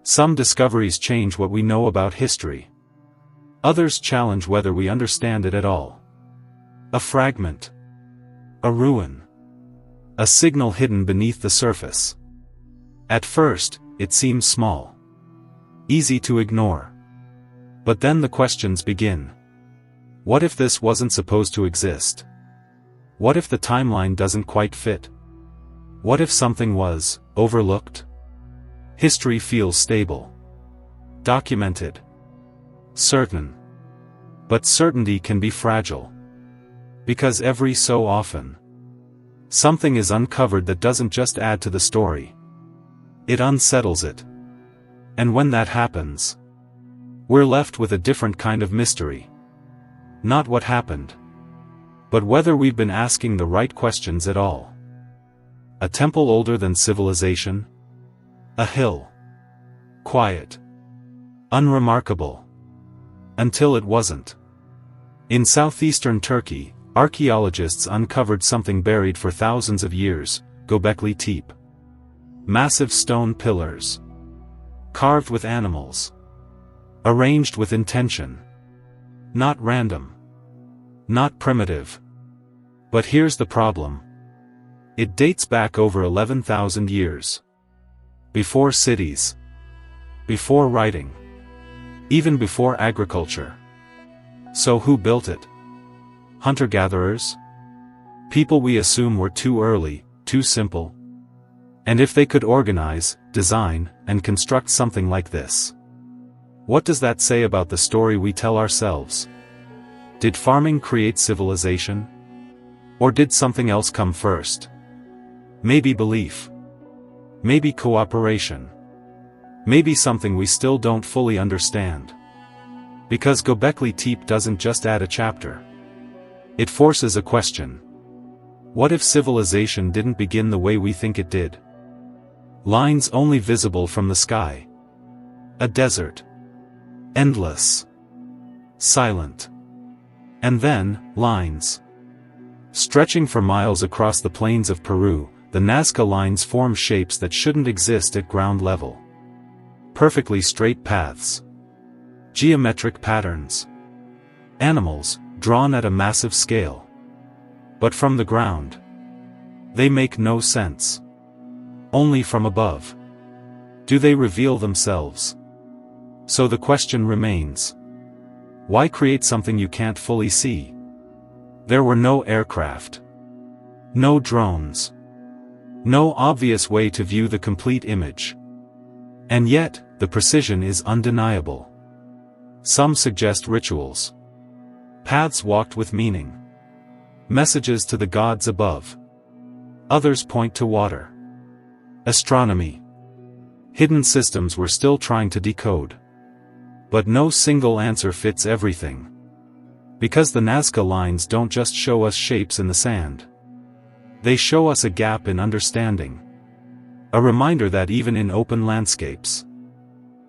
Some discoveries change what we know about history. Others challenge whether we understand it at all. A fragment. A ruin. A signal hidden beneath the surface. At first, it seems small. Easy to ignore. But then the questions begin. What if this wasn't supposed to exist? What if the timeline doesn't quite fit? What if something was overlooked? History feels stable. Documented. Certain. But certainty can be fragile. Because every so often, something is uncovered that doesn't just add to the story. It unsettles it. And when that happens, we're left with a different kind of mystery. Not what happened, but whether we've been asking the right questions at all. A temple older than civilization? A hill. Quiet. Unremarkable. Until it wasn't. In southeastern Turkey, archaeologists uncovered something buried for thousands of years, Göbekli Tepe. Massive stone pillars. Carved with animals. Arranged with intention. Not random. Not primitive. But here's the problem. It dates back over 11,000 years. Before cities. Before writing. Even before agriculture. So who built it? Hunter-gatherers? People we assume were too early, too simple. And if they could organize, design, and construct something like this, what does that say about the story we tell ourselves? Did farming create civilization? Or did something else come first? Maybe belief. Maybe cooperation. Maybe something we still don't fully understand. Because Göbekli Tepe doesn't just add a chapter. It forces a question. What if civilization didn't begin the way we think it did? Lines only visible from the sky. A desert. Endless. Silent. And then, lines. Stretching for miles across the plains of Peru, the Nazca Lines form shapes that shouldn't exist at ground level. Perfectly straight paths. Geometric patterns. Animals, drawn at a massive scale. But from the ground, they make no sense. Only from above. Do they reveal themselves? So the question remains. Why create something you can't fully see? There were no aircraft. No drones. No obvious way to view the complete image. And yet, the precision is undeniable. Some suggest rituals. Paths walked with meaning. Messages to the gods above. Others point to water. Astronomy. Hidden systems we're still trying to decode. But no single answer fits everything. Because the Nazca Lines don't just show us shapes in the sand. They show us a gap in understanding. A reminder that even in open landscapes,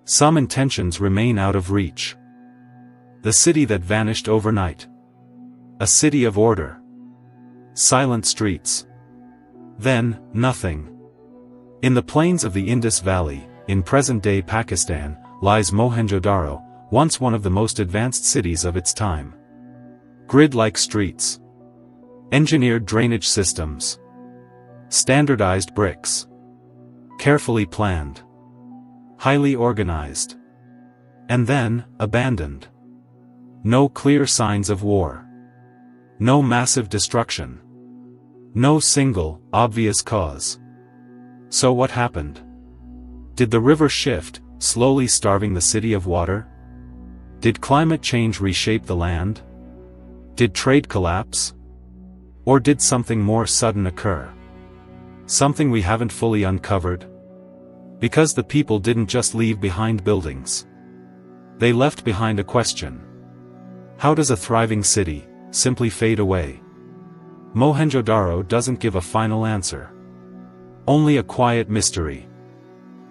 some intentions remain out of reach. The city that vanished overnight. A city of order. Silent streets. Then, nothing. In the plains of the Indus Valley, in present-day Pakistan, lies Mohenjo-Daro, once one of the most advanced cities of its time. Grid-like streets. Engineered drainage systems. Standardized bricks. Carefully planned. Highly organized. And then, abandoned. No clear signs of war. No massive destruction. No single, obvious cause. So what happened? Did the river shift, slowly starving the city of water? Did climate change reshape the land? Did trade collapse? Or did something more sudden occur? Something we haven't fully uncovered? Because the people didn't just leave behind buildings. They left behind a question. How does a thriving city simply fade away? Mohenjo-Daro doesn't give a final answer. Only a quiet mystery.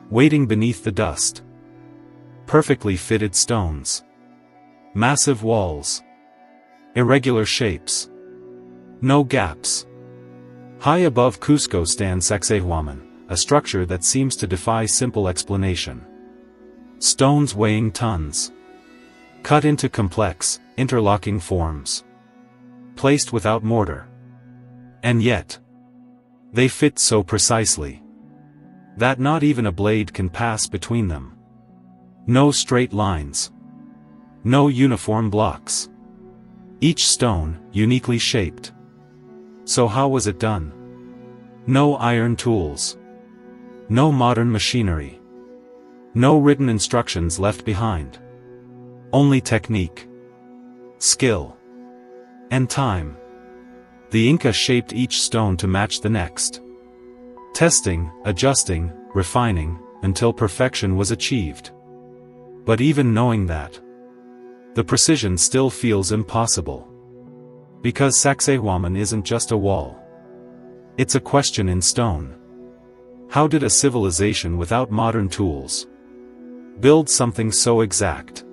Waiting beneath the dust. Perfectly fitted stones. Massive walls. Irregular shapes. No gaps. High above Cusco stands Sacsayhuaman, a structure that seems to defy simple explanation. Stones weighing tons. Cut into complex, interlocking forms. Placed without mortar. And yet, they fit so precisely that not even a blade can pass between them. No straight lines. No uniform blocks. Each stone, uniquely shaped. So how was it done? No iron tools. No modern machinery. No written instructions left behind. Only technique, skill, and time. The Inca shaped each stone to match the next. Testing, adjusting, refining, until perfection was achieved. But even knowing that, the precision still feels impossible. Because Sacsayhuaman isn't just a wall. It's a question in stone. How did a civilization without modern tools build something so exact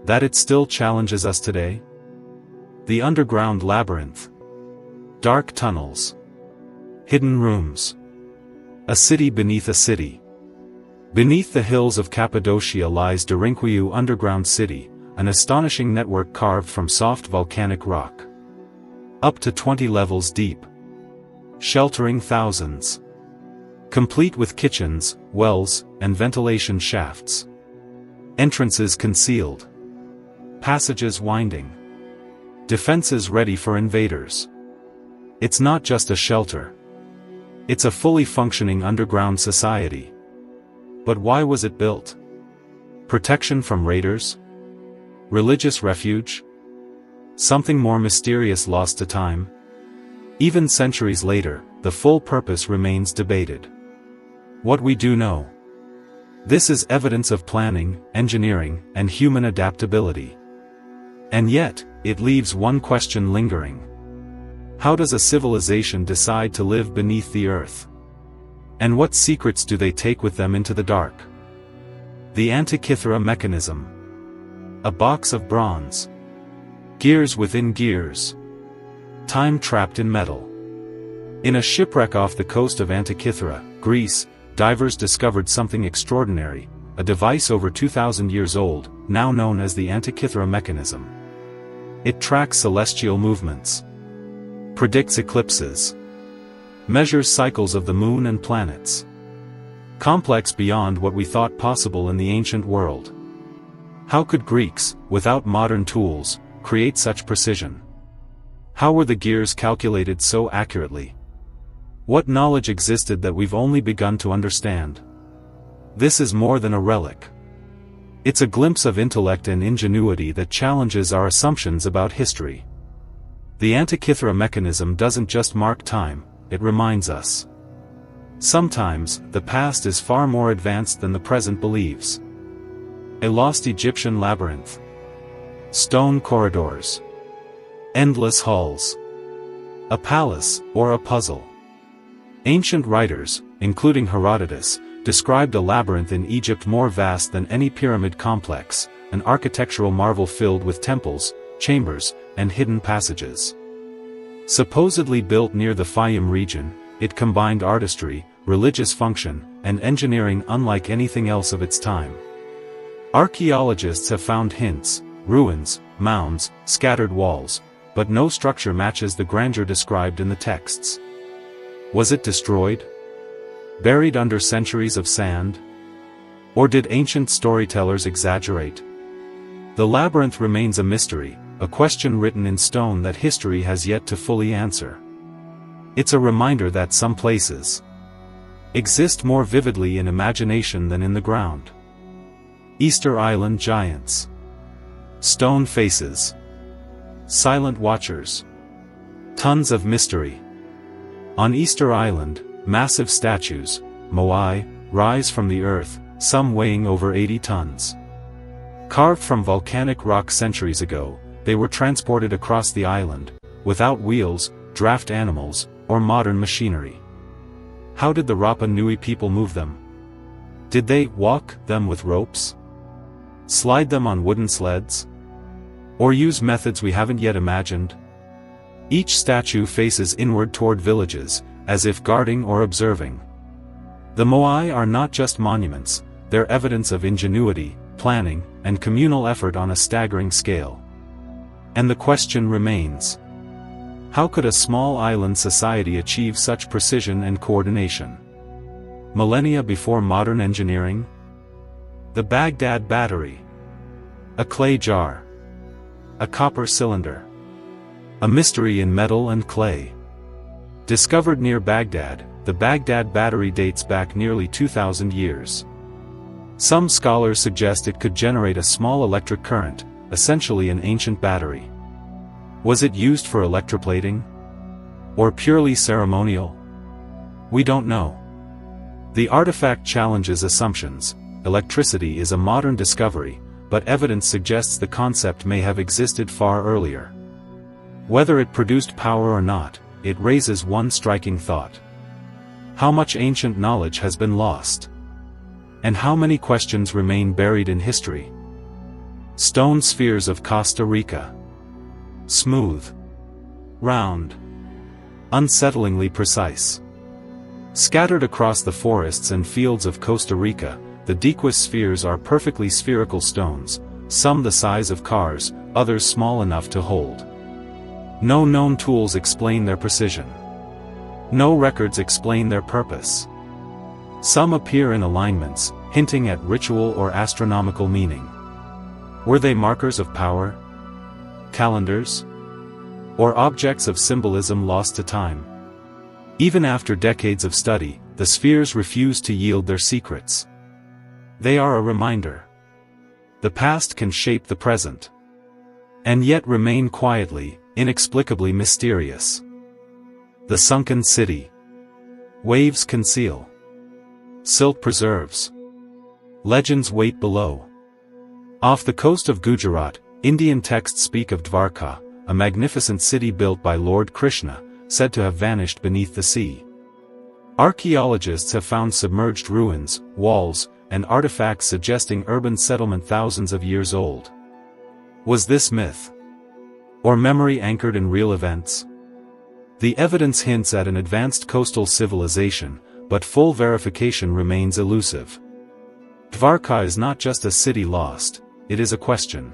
that it still challenges us today? The underground labyrinth. Dark tunnels. Hidden rooms. A city beneath a city. Beneath the hills of Cappadocia lies Derinkuyu underground city, an astonishing network carved from soft volcanic rock. Up to 20 levels deep. Sheltering thousands. Complete with kitchens, wells, and ventilation shafts. Entrances concealed. Passages winding. Defenses ready for invaders. It's not just a shelter. It's a fully functioning underground society. But why was it built? Protection from raiders? Religious refuge? Something more mysterious lost to time? Even centuries later, the full purpose remains debated. What we do know. This is evidence of planning, engineering, and human adaptability. And yet, it leaves one question lingering. How does a civilization decide to live beneath the earth? And what secrets do they take with them into the dark? The Antikythera mechanism. A box of bronze. Gears within gears. Time trapped in metal. In a shipwreck off the coast of Antikythera, Greece, divers discovered something extraordinary, a device over 2,000 years old, now known as the Antikythera mechanism. It tracks celestial movements. Predicts eclipses. Measures cycles of the moon and planets. Complex beyond what we thought possible in the ancient world. How could Greeks, without modern tools, create such precision? How were the gears calculated so accurately? What knowledge existed that we've only begun to understand? This is more than a relic. It's a glimpse of intellect and ingenuity that challenges our assumptions about history. The Antikythera mechanism doesn't just mark time, it reminds us. Sometimes, the past is far more advanced than the present believes. A lost Egyptian labyrinth. Stone corridors. Endless halls. A palace, or a puzzle. Ancient writers, including Herodotus, described a labyrinth in Egypt more vast than any pyramid complex, an architectural marvel filled with temples, chambers, and hidden passages. Supposedly built near the Fayum region, it combined artistry, religious function, and engineering unlike anything else of its time. Archaeologists have found hints, ruins, mounds, scattered walls, but no structure matches the grandeur described in the texts. Was it destroyed? Buried under centuries of sand? Or did ancient storytellers exaggerate? The labyrinth remains a mystery, a question written in stone that history has yet to fully answer. It's a reminder that some places exist more vividly in imagination than in the ground. Easter Island giants. Stone faces. Silent watchers. Tons of mystery. On Easter Island, massive statues, moai, rise from the earth, some weighing over 80 tons. Carved from volcanic rock centuries ago, they were transported across the island, without wheels, draft animals, or modern machinery. How did the Rapa Nui people move them? Did they walk them with ropes? Slide them on wooden sleds? Or use methods we haven't yet imagined? Each statue faces inward toward villages, as if guarding or observing. The moai are not just monuments, they're evidence of ingenuity, planning, and communal effort on a staggering scale. And the question remains: how could a small island society achieve such precision and coordination? Millennia before modern engineering? The Baghdad Battery. A clay jar. A copper cylinder. A mystery in metal and clay. Discovered near Baghdad, the Baghdad Battery dates back nearly 2,000 years. Some scholars suggest it could generate a small electric current, essentially an ancient battery. Was it used for electroplating? Or purely ceremonial? We don't know. The artifact challenges assumptions. Electricity is a modern discovery, but evidence suggests the concept may have existed far earlier. Whether it produced power or not, it raises one striking thought. How much ancient knowledge has been lost? And how many questions remain buried in history? Stone spheres of Costa Rica. Smooth. Round. Unsettlingly precise. Scattered across the forests and fields of Costa Rica, the Dequis spheres are perfectly spherical stones, some the size of cars, others small enough to hold. No known tools explain their precision. No records explain their purpose. Some appear in alignments, hinting at ritual or astronomical meaning. Were they markers of power? Calendars? Or objects of symbolism lost to time? Even after decades of study, the spheres refuse to yield their secrets. They are a reminder. The past can shape the present. And yet remain quietly, inexplicably mysterious. The sunken city. Waves conceal. Silt preserves. Legends wait below. Off the coast of Gujarat, Indian texts speak of Dwarka, a magnificent city built by Lord Krishna, said to have vanished beneath the sea. Archaeologists have found submerged ruins, walls, and artifacts suggesting urban settlement thousands of years old. Was this myth? Or memory anchored in real events? The evidence hints at an advanced coastal civilization, but full verification remains elusive. Dwarka is not just a city lost, it is a question.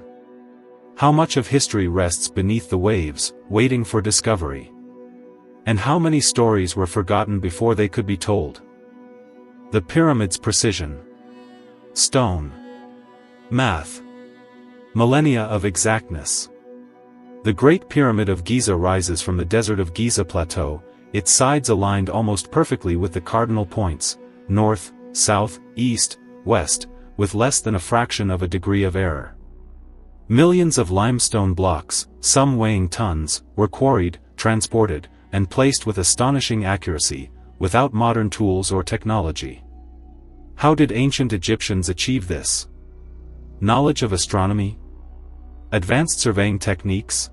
How much of history rests beneath the waves, waiting for discovery? And how many stories were forgotten before they could be told? The pyramid's precision. Stone. Math. Millennia of exactness. The Great Pyramid of Giza rises from the desert of Giza Plateau, its sides aligned almost perfectly with the cardinal points, north, south, east, west, with less than a fraction of a degree of error. Millions of limestone blocks, some weighing tons, were quarried, transported, and placed with astonishing accuracy, without modern tools or technology. How did ancient Egyptians achieve this? Knowledge of astronomy? Advanced surveying techniques?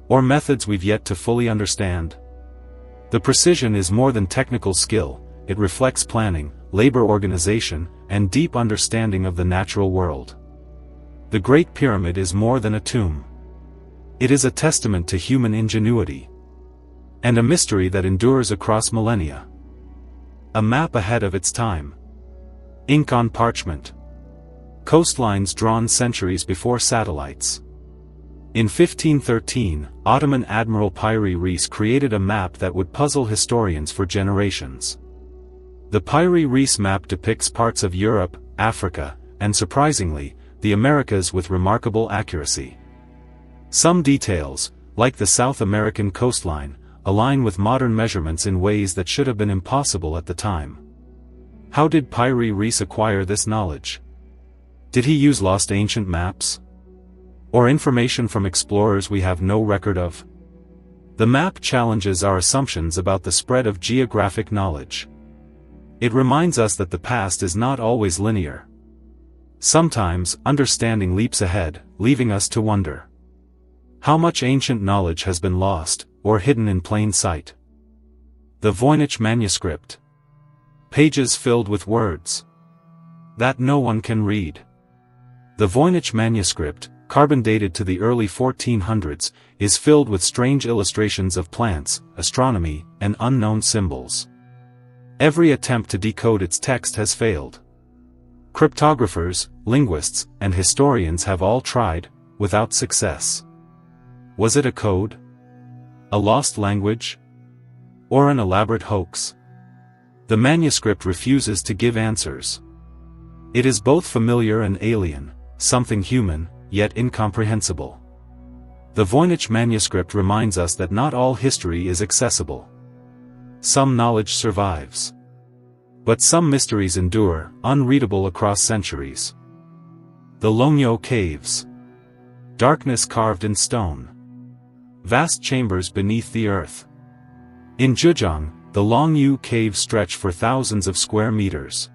Or methods we've yet to fully understand? The precision is more than technical skill, it reflects planning, labor organization, and deep understanding of the natural world. The Great Pyramid is more than a tomb. It is a testament to human ingenuity. And a mystery that endures across millennia. A map ahead of its time. Ink on parchment. Coastlines drawn centuries before satellites. In 1513, Ottoman Admiral Piri Reis created a map that would puzzle historians for generations. The Piri Reis map depicts parts of Europe, Africa, and surprisingly, the Americas with remarkable accuracy. Some details, like the South American coastline, align with modern measurements in ways that should have been impossible at the time. How did Piri Reis acquire this knowledge? Did he use lost ancient maps? Or information from explorers we have no record of? The map challenges our assumptions about the spread of geographic knowledge. It reminds us that the past is not always linear. Sometimes, understanding leaps ahead, leaving us to wonder. How much ancient knowledge has been lost, or hidden in plain sight? The Voynich manuscript. Pages filled with words that no one can read. The Voynich manuscript, carbon dated to the early 1400s, is filled with strange illustrations of plants, astronomy, and unknown symbols. Every attempt to decode its text has failed. Cryptographers, linguists, and historians have all tried, without success. Was it a code? A lost language? Or an elaborate hoax? The manuscript refuses to give answers. It is both familiar and alien, something human, yet incomprehensible. The Voynich manuscript reminds us that not all history is accessible. Some knowledge survives. But some mysteries endure, unreadable across centuries. The Longyo Caves. Darkness carved in stone. Vast chambers beneath the earth. In Zhejiang, the Longyu Caves stretch for thousands of square meters.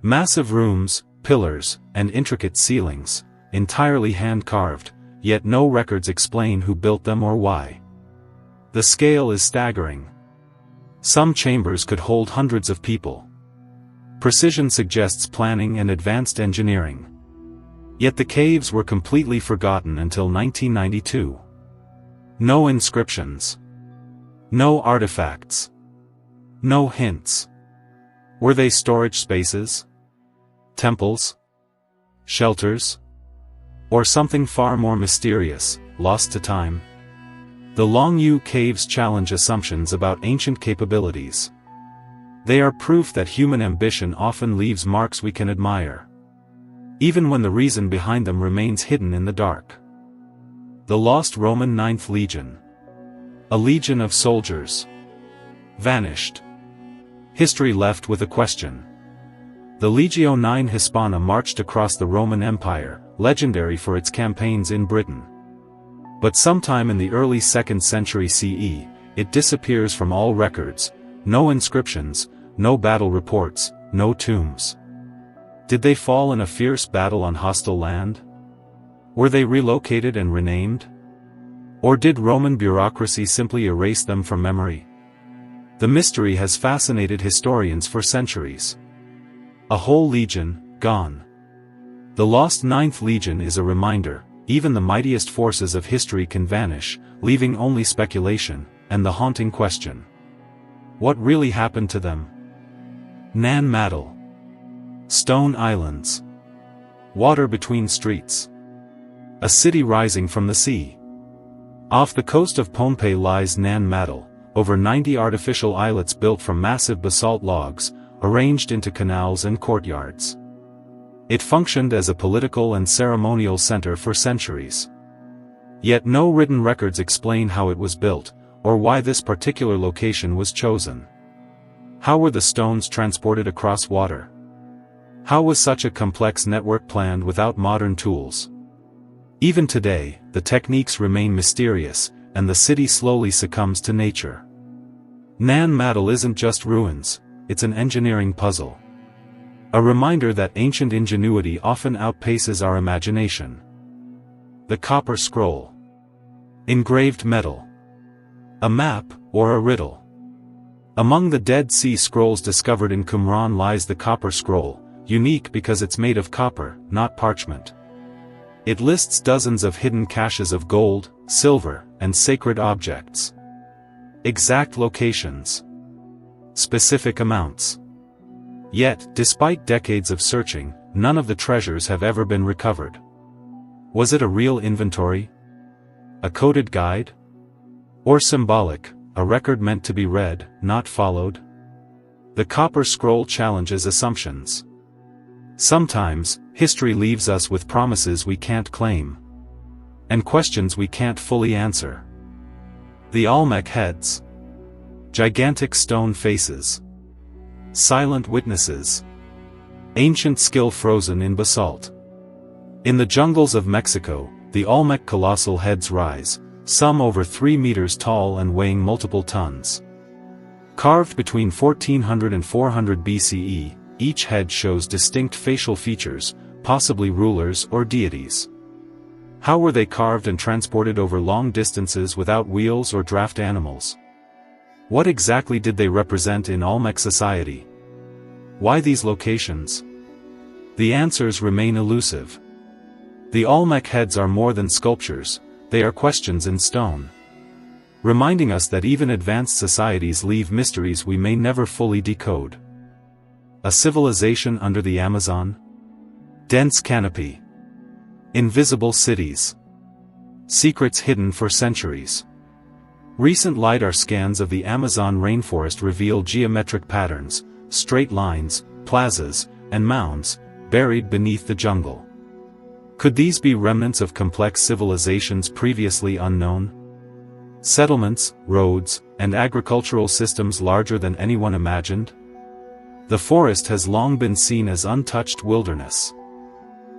Massive rooms, pillars, and intricate ceilings, entirely hand-carved, yet no records explain who built them or why. The scale is staggering. Some chambers could hold hundreds of people. Precision suggests planning and advanced engineering. Yet the caves were completely forgotten until 1992. No inscriptions. No artifacts. No hints. Were they storage spaces? Temples? Shelters? Or something far more mysterious, lost to time? The Longyu Caves challenge assumptions about ancient capabilities. They are proof that human ambition often leaves marks we can admire, even when the reason behind them remains hidden in the dark. The lost Roman Ninth Legion. A legion of soldiers. Vanished. History left with a question. The Legio IX Hispana marched across the Roman Empire, legendary for its campaigns in Britain. But sometime in the early 2nd century CE, it disappears from all records, no inscriptions, no battle reports, no tombs. Did they fall in a fierce battle on hostile land? Were they relocated and renamed? Or did Roman bureaucracy simply erase them from memory? The mystery has fascinated historians for centuries. A whole legion, gone. The lost Ninth Legion is a reminder. Even the mightiest forces of history can vanish, leaving only speculation, and the haunting question. What really happened to them? Nan Madol. Stone Islands. Water between streets. A city rising from the sea. Off the coast of Pohnpei lies Nan Madol, over 90 artificial islets built from massive basalt logs, arranged into canals and courtyards. It functioned as a political and ceremonial center for centuries. Yet no written records explain how it was built, or why this particular location was chosen. How were the stones transported across water? How was such a complex network planned without modern tools? Even today, the techniques remain mysterious, and the city slowly succumbs to nature. Nan Madol isn't just ruins, it's an engineering puzzle. A reminder that ancient ingenuity often outpaces our imagination. The Copper Scroll. Engraved metal. A map, or a riddle. Among the Dead Sea Scrolls discovered in Qumran lies the Copper Scroll, unique because it's made of copper, not parchment. It lists dozens of hidden caches of gold, silver, and sacred objects. Exact locations. Specific amounts. Yet, despite decades of searching, none of the treasures have ever been recovered. Was it a real inventory? A coded guide? Or symbolic, a record meant to be read, not followed? The Copper Scroll challenges assumptions. Sometimes, history leaves us with promises we can't claim. And questions we can't fully answer. The Olmec heads. Gigantic stone faces. Silent witnesses. Ancient skill frozen in basalt. In the jungles of Mexico, the Olmec colossal heads rise, some over 3 meters tall and weighing multiple tons. Carved between 1400 and 400 BCE, each head shows distinct facial features, possibly rulers or deities. How were they carved and transported over long distances without wheels or draft animals? What exactly did they represent in Olmec society? Why these locations? The answers remain elusive. The Olmec heads are more than sculptures, they are questions in stone. Reminding us that even advanced societies leave mysteries we may never fully decode. A civilization under the Amazon? Dense canopy. Invisible cities. Secrets hidden for centuries. Recent LiDAR scans of the Amazon rainforest reveal geometric patterns, straight lines, plazas, and mounds, buried beneath the jungle. Could these be remnants of complex civilizations previously unknown? Settlements, roads, and agricultural systems larger than anyone imagined? The forest has long been seen as untouched wilderness.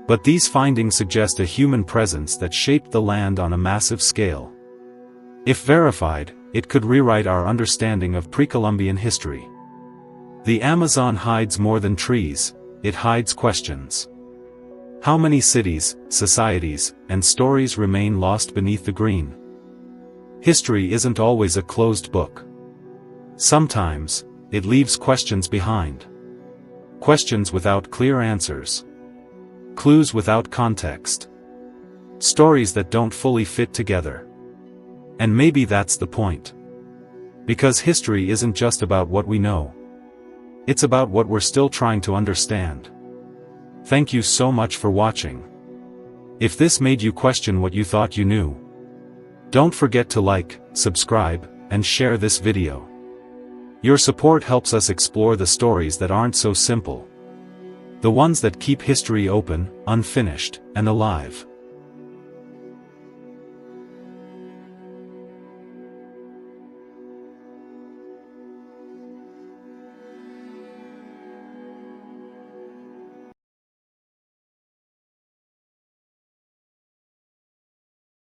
But these findings suggest a human presence that shaped the land on a massive scale. If verified, it could rewrite our understanding of pre-Columbian history. The Amazon hides more than trees, it hides questions. How many cities, societies, and stories remain lost beneath the green? History isn't always a closed book. Sometimes, it leaves questions behind. Questions without clear answers. Clues without context. Stories that don't fully fit together. And maybe that's the point. Because history isn't just about what we know. It's about what we're still trying to understand. Thank you so much for watching. If this made you question what you thought you knew, don't forget to like, subscribe, and share this video. Your support helps us explore the stories that aren't so simple. The ones that keep history open, unfinished, and alive.